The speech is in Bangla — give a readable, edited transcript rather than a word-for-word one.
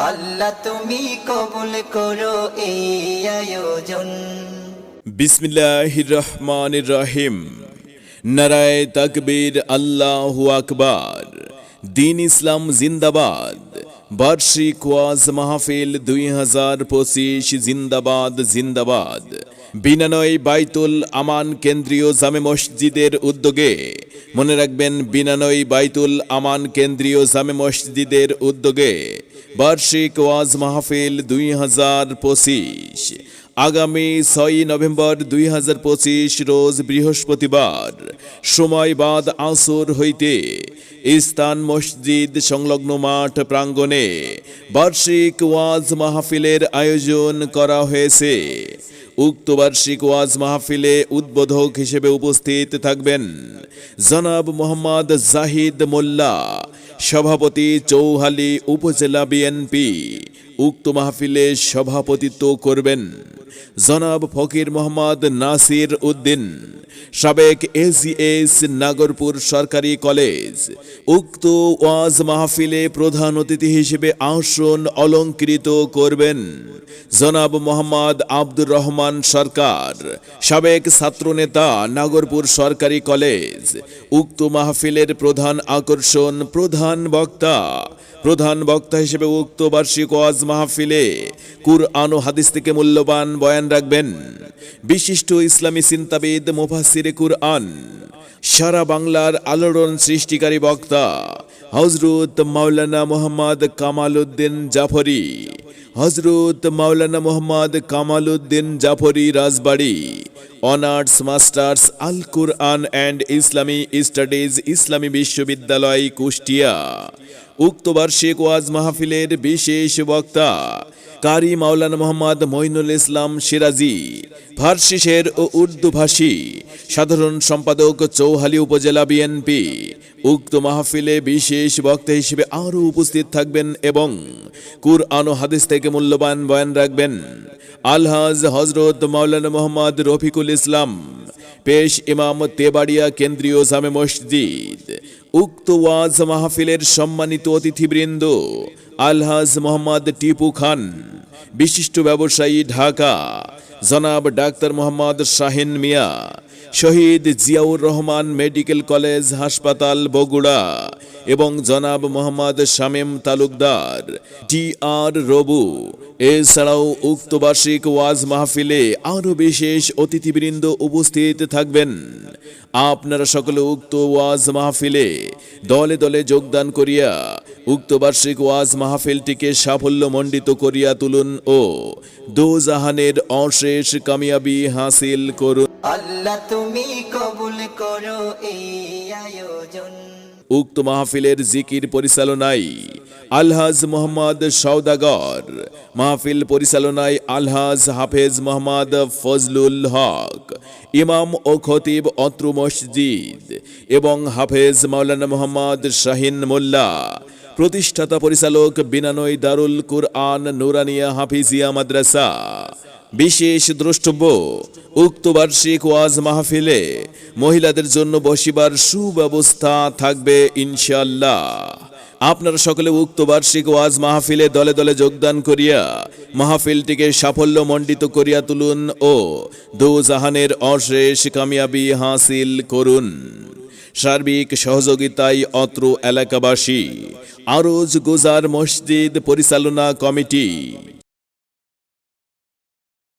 আল্লাহ তুমি কবুল করো এই আয়োজন। বিসমিল্লাহির রহমানির রহিম। নারায়ে তাকবীর, আল্লাহু আকবার। দিন ইসলাম জিন্দাবাদ। বার্ষিক ওয়াজ মাহফিল 2025 জিন্দাবাদ জিন্দাবাদ। বিনানয় বাইতুল আমান কেন্দ্রীয় জামে মসজিদের উদ্যোগে, মনে রাখবেন, বিনানয় বাইতুল আমান কেন্দ্রীয় জামে মসজিদের উদ্যোগে বার্ষিক ওয়াজ মাহফিল 2025 আগামী 6 নভেম্বর 2025 রোজ বৃহস্পতিবার, সময় বাদ আসর হইতে স্থান মসজিদ সংলগ্ন মাঠ প্রাঙ্গণে বার্ষিক ওয়াজ মাহফিলের আয়োজন করা হয়েছে। উক্ত বার্ষিক ওয়াজ মাহফিলে উদ্বোধক হিসেবে উপস্থিত থাকবেন জনাব মোহাম্মদ জাহিদ মোল্লা, সভাপতি, চৌহালি উপজেলা বিএনপি। উক্ত মাহফিলে সভাপতিত্ব করবেন জনাব ফকির মোহাম্মদ নাসির উদ্দিন, সাবেক এজিএস নাগরপুর সরকারি কলেজ। উক্ত ওয়াজ মাহফিলে প্রধান অতিথি হিসেবে আসন অলংকৃত করবেন জনাব মোহাম্মদ আব্দুর রহমান সরকার, সাবেক ছাত্রনেতা, নাগরপুর সরকারি কলেজ। উক্ত মাহফিলের প্রধান আকর্ষণ প্রধান বক্তা হিসেবে উক্ত বার্ষিক ওয়াজ মাহফিলে কুরআন ও হাদিস থেকে মূল্যবান বয়ান রাখবেন বিশিষ্ট ইসলামী চিন্তাবিদ, মুফাসসিরে কুরআন, সারা বাংলার আলোড়ন সৃষ্টিকারী বক্তা হযরত মাওলানা মুহাম্মদ কামাল উদ্দিন জাফরি। হযরত মাওলানা Muhammad Kamal Uddin Jafri Rajbari, honours masters Al Quran and ইসলামী স্টাডিজ, ইসলামী বিশ্ববিদ্যালয়, কুষ্টিয়া। উক্ত বার্ষিক ওয়াজ মাহফিলের বিশেষ বক্তা কারি মাওলানা মোহাম্মদ মঈনুল ইসলাম সিরাজি, ফার্সি শের ও উর্দু ভাষী, সাধারণ সম্পাদক, চৌহালি উপজেলা বিএনপি। উক্ত মাহফিলে বিশেষ বক্তা হিসেবে আরও উপস্থিত থাকবেন এবং কুরআন ও হাদিস থেকে মূল্যবান বয়ান রাখবেন আলহাজ হযরত মাওলানা মোহাম্মদ রফিকুল ইসলাম, পেশ ইমাম, তেবাড়িয়া কেন্দ্রীয় জামে মসজিদ। উক্ত ওয়াজ মাহফিলের সম্মানিত অতিথিবৃন্দ আলহাজ মোহাম্মদ টিপু খান, বিশিষ্ট ব্যবসায়ী, ঢাকা, জনাব ডাক্তার মোহাম্মদ শাহিন মিয়া, শহীদ জিয়াউর রহমান মেডিকেল কলেজ হাসপাতাল, বগুড়া, এবং জনাব মোহাম্মদ শামীম তালুকদার, টিআর রবু। এছাড়াও উক্ত বার্ষিক ওয়াজ মাহফিলে আরও বিশেষ অতিথিবৃন্দ উপস্থিত থাকবেন। আপনারা সকলে উক্ত ওয়াজ মাহফিলে দলে দলে যোগদান করিয়া উক্ত বার্ষিক ওয়াজ মাহফিলটিকে সাফল্যমণ্ডিত করিয়া তুলুন ও দোজাহানের অশেষ কামিয়াবি হাসিল করুন। আল্লাহ তুমি কবুল করো এই আয়োজন। উক্ত মাহফিলের জিকির পরিচালনায় আলহাজ মোহাম্মদ সওদাগর, মাহফিল পরিচালনায় আলহাজ হাফেজ মোহাম্মদ ফজলুল হক, ইমাম ও খতিব অত্র মসজিদ, এবং হাফেজ মাওলানা মোহাম্মদ শাহিন মোল্লা, প্রতিষ্ঠাতা পরিচালক বিনানয় দারুল কুরআন নুরানিয়া হাফিজিয়া মাদ্রাসা। বিশেষ দ্রষ্টব্য, উক্ত বার্ষিক ওয়াজ মাহফিলে মহিলাদের জন্য বসিবার সুব্যবস্থা থাকবে ইনশাআল্লাহ। আপনারা সকলে উক্ত বার্ষিক ওয়াজ মাহফিলে দলে দলে যোগদান করিয়া মাহফিলটিকে সাফল্যমণ্ডিত করিয়া তুলুন ও দোজাহানের অশেষ কামিয়াবি হাসিল করুন। সার্বিক সহযোগিতায় অত্র এলাকাবাসী, আরজ গুজার মসজিদ পরিচালনা কমিটি।